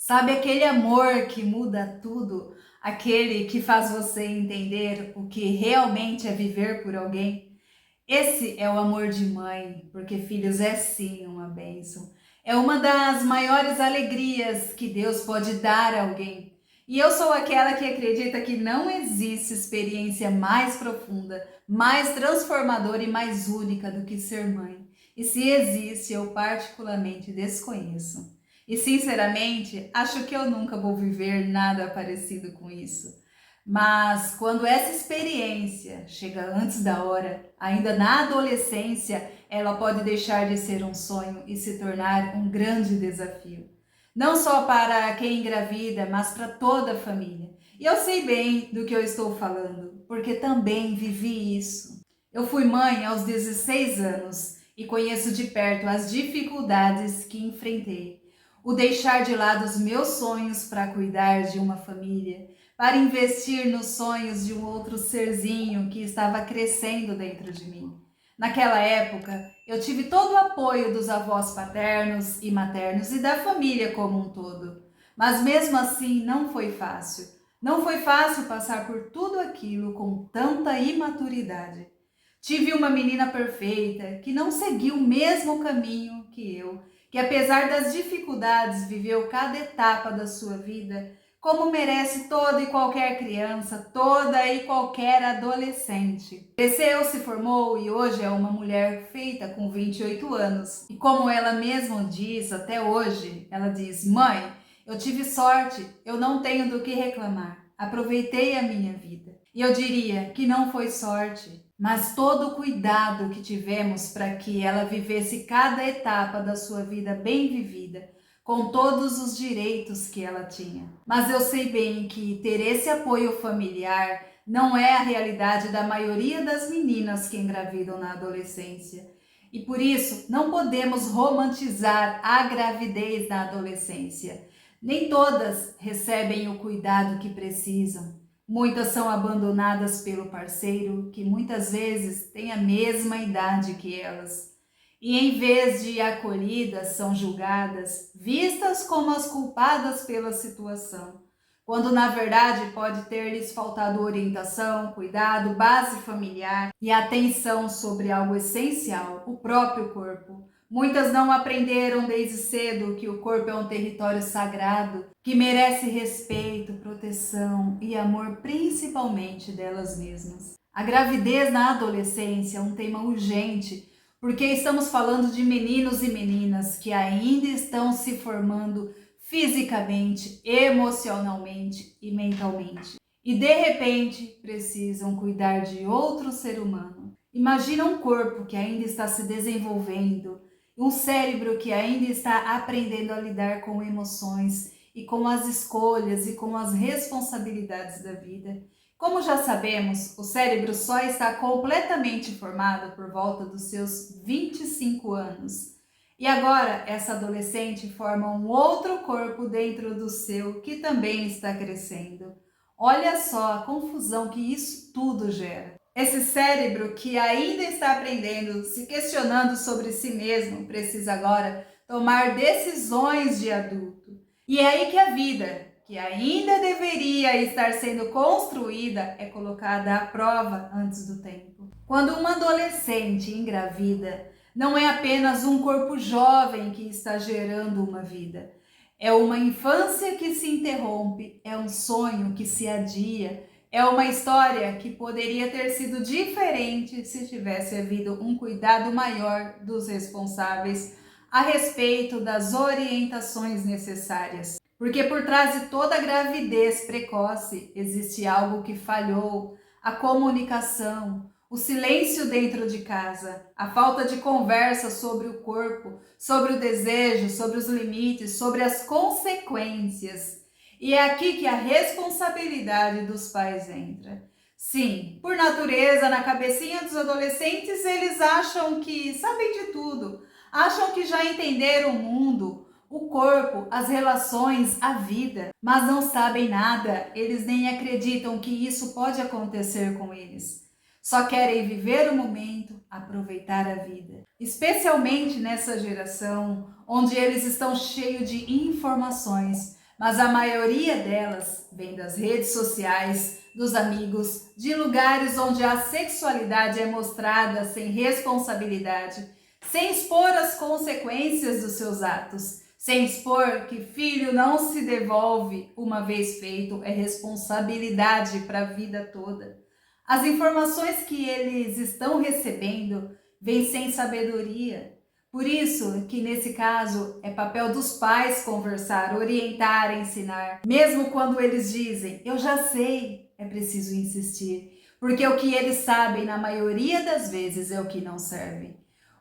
Sabe aquele amor que muda tudo? Aquele que faz você entender o que realmente é viver por alguém? Esse é o amor de mãe, porque filhos é sim uma bênção. É uma das maiores alegrias que Deus pode dar a alguém. E eu sou aquela que acredita que não existe experiência mais profunda, mais transformadora e mais única do que ser mãe. E se existe, eu particularmente desconheço. E sinceramente, acho que eu nunca vou viver nada parecido com isso. Mas quando essa experiência chega antes da hora, ainda na adolescência, ela pode deixar de ser um sonho e se tornar um grande desafio. Não só para quem engravida, mas para toda a família. E eu sei bem do que eu estou falando, porque também vivi isso. Eu fui mãe aos 16 anos e conheço de perto as dificuldades que enfrentei. O deixar de lado os meus sonhos para cuidar de uma família, para investir nos sonhos de um outro serzinho que estava crescendo dentro de mim. Naquela época, eu tive todo o apoio dos avós paternos e maternos e da família como um todo. Mas mesmo assim, não foi fácil. Não foi fácil passar por tudo aquilo com tanta imaturidade. Tive uma menina perfeita que não seguiu o mesmo caminho que eu, que apesar das dificuldades viveu cada etapa da sua vida como merece toda e qualquer criança, toda e qualquer adolescente. Cresceu, se formou e hoje é uma mulher feita com 28 anos. E como ela mesma diz até hoje, ela diz: "Mãe, eu tive sorte, eu não tenho do que reclamar. Aproveitei a minha vida." E eu diria que não foi sorte, mas todo o cuidado que tivemos para que ela vivesse cada etapa da sua vida bem vivida, com todos os direitos que ela tinha. Mas eu sei bem que ter esse apoio familiar não é a realidade da maioria das meninas que engravidam na adolescência. E por isso, não podemos romantizar a gravidez na adolescência. Nem todas recebem o cuidado que precisam. Muitas são abandonadas pelo parceiro, que muitas vezes tem a mesma idade que elas. E em vez de acolhidas, são julgadas, vistas como as culpadas pela situação, quando na verdade pode ter-lhes faltado orientação, cuidado, base familiar e atenção sobre algo essencial, o próprio corpo. Muitas não aprenderam desde cedo que o corpo é um território sagrado, que merece respeito, proteção e amor, principalmente delas mesmas. A gravidez na adolescência é um tema urgente, porque estamos falando de meninos e meninas que ainda estão se formando fisicamente, emocionalmente e mentalmente. E de repente precisam cuidar de outro ser humano. Imagina um corpo que ainda está se desenvolvendo, um cérebro que ainda está aprendendo a lidar com emoções e com as escolhas e com as responsabilidades da vida. Como já sabemos, o cérebro só está completamente formado por volta dos seus 25 anos. E agora, essa adolescente forma um outro corpo dentro do seu que também está crescendo. Olha só a confusão que isso tudo gera. Esse cérebro que ainda está aprendendo, se questionando sobre si mesmo, precisa agora tomar decisões de adulto. E é aí que a vida, que ainda deveria estar sendo construída, é colocada à prova antes do tempo. Quando uma adolescente engravida, não é apenas um corpo jovem que está gerando uma vida. É uma infância que se interrompe, é um sonho que se adia, é uma história que poderia ter sido diferente se tivesse havido um cuidado maior dos responsáveis a respeito das orientações necessárias. Porque por trás de toda gravidez precoce existe algo que falhou: a comunicação, o silêncio dentro de casa, a falta de conversa sobre o corpo, sobre o desejo, sobre os limites, sobre as consequências. E é aqui que a responsabilidade dos pais entra. Sim, por natureza, na cabecinha dos adolescentes, eles acham que sabem de tudo, acham que já entenderam o mundo, o corpo, as relações, a vida, mas não sabem nada, eles nem acreditam que isso pode acontecer com eles. Só querem viver o momento, aproveitar a vida. Especialmente nessa geração, onde eles estão cheios de informações, mas a maioria delas vem das redes sociais, dos amigos, de lugares onde a sexualidade é mostrada sem responsabilidade, sem expor as consequências dos seus atos, sem expor que filho não se devolve uma vez feito, é responsabilidade para a vida toda. As informações que eles estão recebendo vêm sem sabedoria. Por isso que nesse caso é papel dos pais conversar, orientar, ensinar. Mesmo quando eles dizem, eu já sei, é preciso insistir. Porque o que eles sabem, na maioria das vezes, é o que não serve.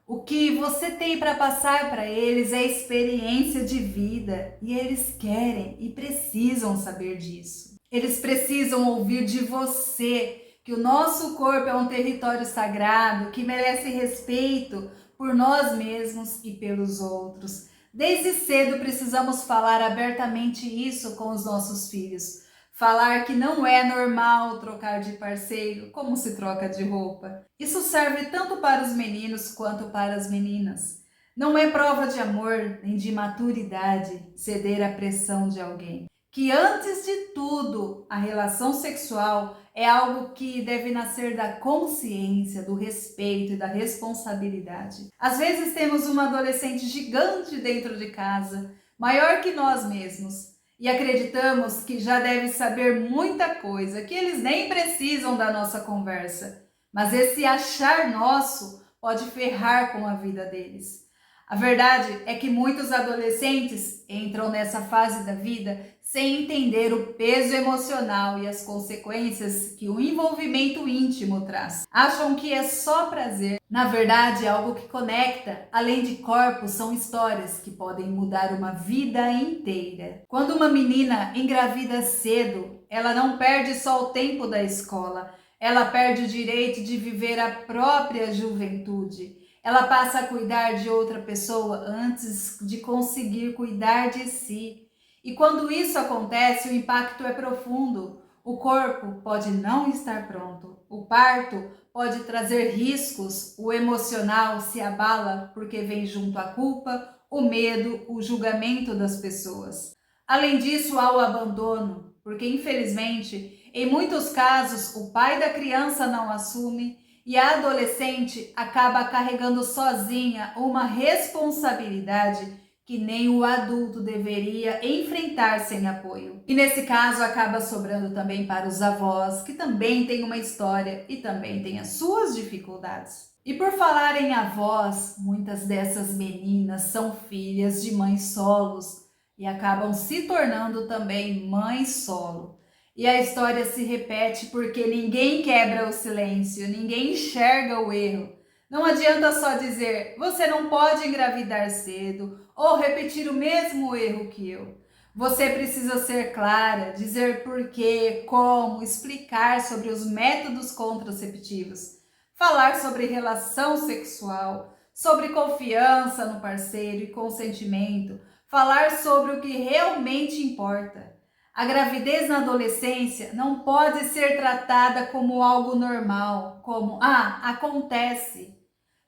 O que você tem para passar para eles é experiência de vida. E eles querem e precisam saber disso. Eles precisam ouvir de você que o nosso corpo é um território sagrado, que merece respeito por nós mesmos e pelos outros. Desde cedo precisamos falar abertamente isso com os nossos filhos. Falar que não é normal trocar de parceiro, como se troca de roupa. Isso serve tanto para os meninos quanto para as meninas. Não é prova de amor nem de maturidade ceder à pressão de alguém. Que antes de tudo, a relação sexual é algo que deve nascer da consciência, do respeito e da responsabilidade. Às vezes temos uma adolescente gigante dentro de casa, maior que nós mesmos, e acreditamos que já deve saber muita coisa, que eles nem precisam da nossa conversa. Mas esse achar nosso pode ferrar com a vida deles. A verdade é que muitos adolescentes entram nessa fase da vida sem entender o peso emocional e as consequências que o envolvimento íntimo traz. Acham que é só prazer. Na verdade, é algo que conecta. Além de corpos, são histórias que podem mudar uma vida inteira. Quando uma menina engravida cedo, ela não perde só o tempo da escola, ela perde o direito de viver a própria juventude. Ela passa a cuidar de outra pessoa antes de conseguir cuidar de si. E quando isso acontece, o impacto é profundo. O corpo pode não estar pronto. O parto pode trazer riscos. O emocional se abala porque vem junto a culpa, o medo, o julgamento das pessoas. Além disso, há o abandono, porque infelizmente, em muitos casos, o pai da criança não assume e a adolescente acaba carregando sozinha uma responsabilidade que nem o adulto deveria enfrentar sem apoio. E nesse caso acaba sobrando também para os avós, que também têm uma história e também têm as suas dificuldades. E por falar em avós, muitas dessas meninas são filhas de mães solos e acabam se tornando também mães solo. E a história se repete porque ninguém quebra o silêncio, ninguém enxerga o erro. Não adianta só dizer, você não pode engravidar cedo ou repetir o mesmo erro que eu. Você precisa ser clara, dizer porquê, como, explicar sobre os métodos contraceptivos, falar sobre relação sexual, sobre confiança no parceiro e consentimento, falar sobre o que realmente importa. A gravidez na adolescência não pode ser tratada como algo normal, como, acontece.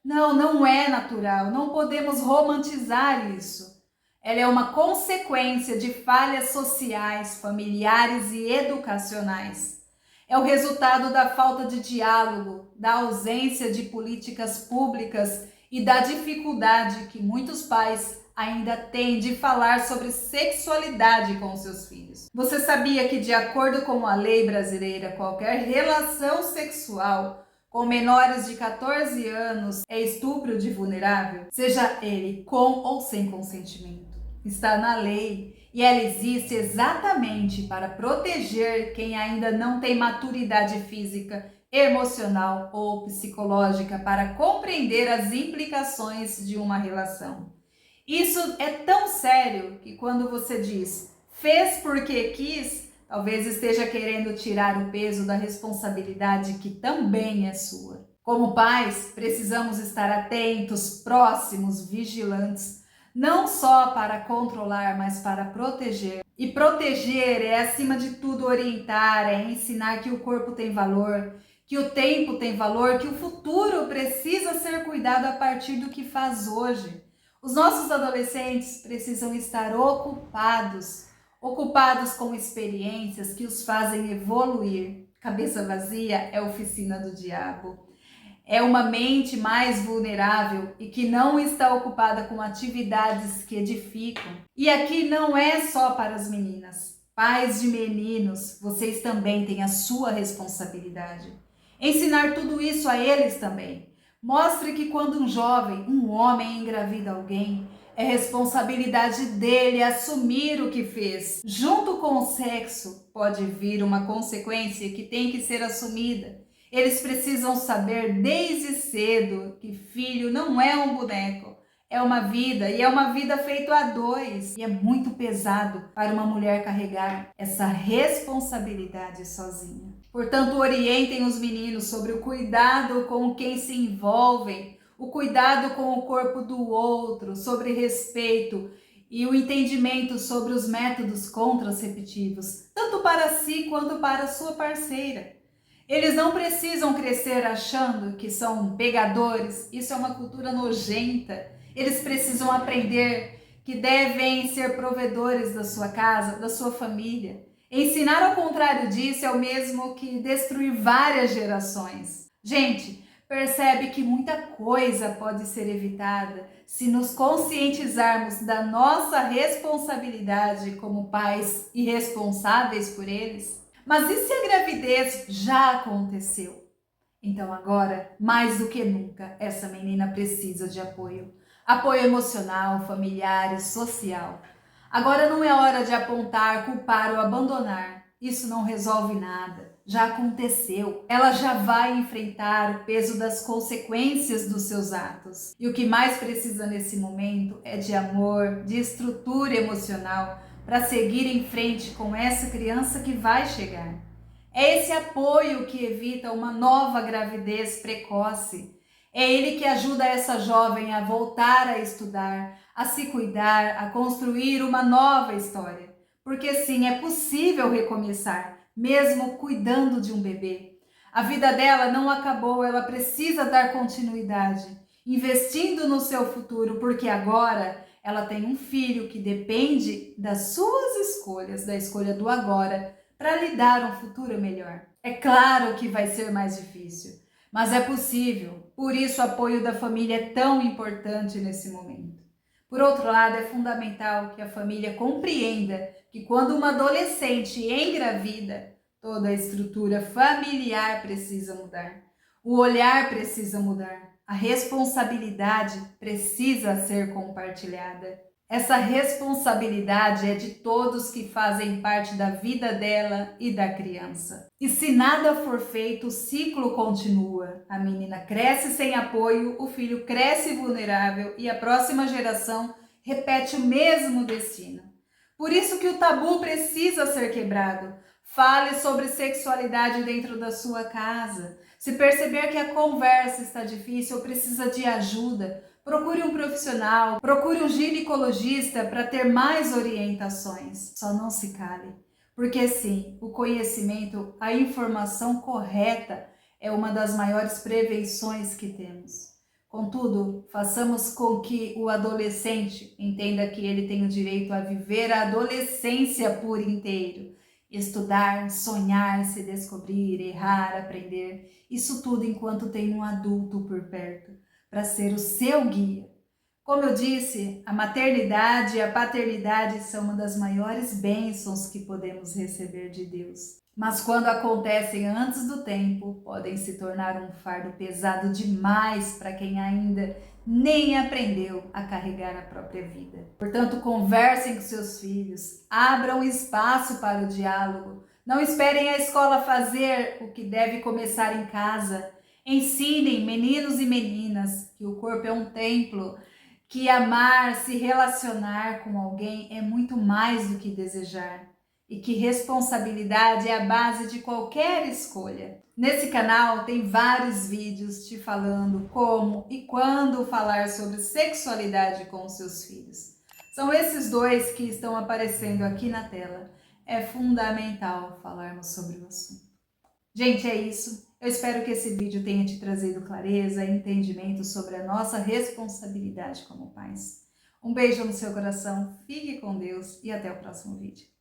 Não, não é natural, não podemos romantizar isso. Ela é uma consequência de falhas sociais, familiares e educacionais. É o resultado da falta de diálogo, da ausência de políticas públicas e da dificuldade que muitos pais ainda têm de falar sobre sexualidade com seus filhos. Você sabia que, de acordo com a lei brasileira, qualquer relação sexual com menores de 14 anos é estupro de vulnerável, seja ele com ou sem consentimento. Está na lei e ela existe exatamente para proteger quem ainda não tem maturidade física, emocional ou psicológica para compreender as implicações de uma relação. Isso é tão sério que quando você diz fez porque quis, talvez esteja querendo tirar o peso da responsabilidade que também é sua. Como pais, precisamos estar atentos, próximos, vigilantes, não só para controlar, mas para proteger. E proteger é, acima de tudo, orientar, é ensinar que o corpo tem valor, que o tempo tem valor, que o futuro precisa ser cuidado a partir do que faz hoje. Os nossos adolescentes precisam estar ocupados, ocupados com experiências que os fazem evoluir. Cabeça vazia é oficina do diabo. É uma mente mais vulnerável e que não está ocupada com atividades que edificam. E aqui não é só para as meninas. Pais de meninos, vocês também têm a sua responsabilidade. Ensinar tudo isso a eles também. Mostre que quando um jovem, um homem engravida alguém, é responsabilidade dele assumir o que fez. Junto com o sexo, pode vir uma consequência que tem que ser assumida. Eles precisam saber desde cedo que filho não é um boneco, é uma vida e é uma vida feita a dois. E é muito pesado para uma mulher carregar essa responsabilidade sozinha. Portanto, orientem os meninos sobre o cuidado com quem se envolvem, o cuidado com o corpo do outro, sobre respeito e o entendimento sobre os métodos contraceptivos, tanto para si quanto para sua parceira. Eles não precisam crescer achando que são pegadores, isso é uma cultura nojenta. Eles precisam aprender que devem ser provedores da sua casa, da sua família. Ensinar ao contrário disso é o mesmo que destruir várias gerações. Gente, percebe que muita coisa pode ser evitada se nos conscientizarmos da nossa responsabilidade como pais e responsáveis por eles? Mas e se a gravidez já aconteceu? Então agora, mais do que nunca, essa menina precisa de apoio. Apoio emocional, familiar e social. Agora não é hora de apontar, culpar ou abandonar. Isso não resolve nada. Já aconteceu. Ela já vai enfrentar o peso das consequências dos seus atos. E o que mais precisa nesse momento é de amor, de estrutura emocional, para seguir em frente com essa criança que vai chegar. É esse apoio que evita uma nova gravidez precoce. É ele que ajuda essa jovem a voltar a estudar, a se cuidar, a construir uma nova história. Porque sim, é possível recomeçar, mesmo cuidando de um bebê. A vida dela não acabou, ela precisa dar continuidade, investindo no seu futuro, porque agora ela tem um filho que depende das suas escolhas, da escolha do agora, para lhe dar um futuro melhor. É claro que vai ser mais difícil, mas é possível. Por isso o apoio da família é tão importante nesse momento. Por outro lado, é fundamental que a família compreenda que quando uma adolescente engravida, toda a estrutura familiar precisa mudar. O olhar precisa mudar. A responsabilidade precisa ser compartilhada. Essa responsabilidade é de todos que fazem parte da vida dela e da criança. E se nada for feito, o ciclo continua. A menina cresce sem apoio, o filho cresce vulnerável e a próxima geração repete o mesmo destino. Por isso que o tabu precisa ser quebrado. Fale sobre sexualidade dentro da sua casa. Se perceber que a conversa está difícil ou precisa de ajuda, procure um profissional, procure um ginecologista para ter mais orientações. Só não se cale, porque sim, o conhecimento, a informação correta é uma das maiores prevenções que temos. Contudo, façamos com que o adolescente entenda que ele tem o direito a viver a adolescência por inteiro. Estudar, sonhar, se descobrir, errar, aprender, isso tudo enquanto tem um adulto por perto, para ser o seu guia. Como eu disse, a maternidade e a paternidade são uma das maiores bênçãos que podemos receber de Deus. Mas quando acontecem antes do tempo, podem se tornar um fardo pesado demais para quem ainda nem aprendeu a carregar a própria vida. Portanto, conversem com seus filhos, abram espaço para o diálogo, não esperem a escola fazer o que deve começar em casa. Ensinem, meninos e meninas, que o corpo é um templo, que amar, se relacionar com alguém é muito mais do que desejar e que responsabilidade é a base de qualquer escolha. Nesse canal tem vários vídeos te falando como e quando falar sobre sexualidade com os seus filhos. São esses dois que estão aparecendo aqui na tela. É fundamental falarmos sobre o assunto. Gente, é isso. Eu espero que esse vídeo tenha te trazido clareza e entendimento sobre a nossa responsabilidade como pais. Um beijo no seu coração, fique com Deus e até o próximo vídeo.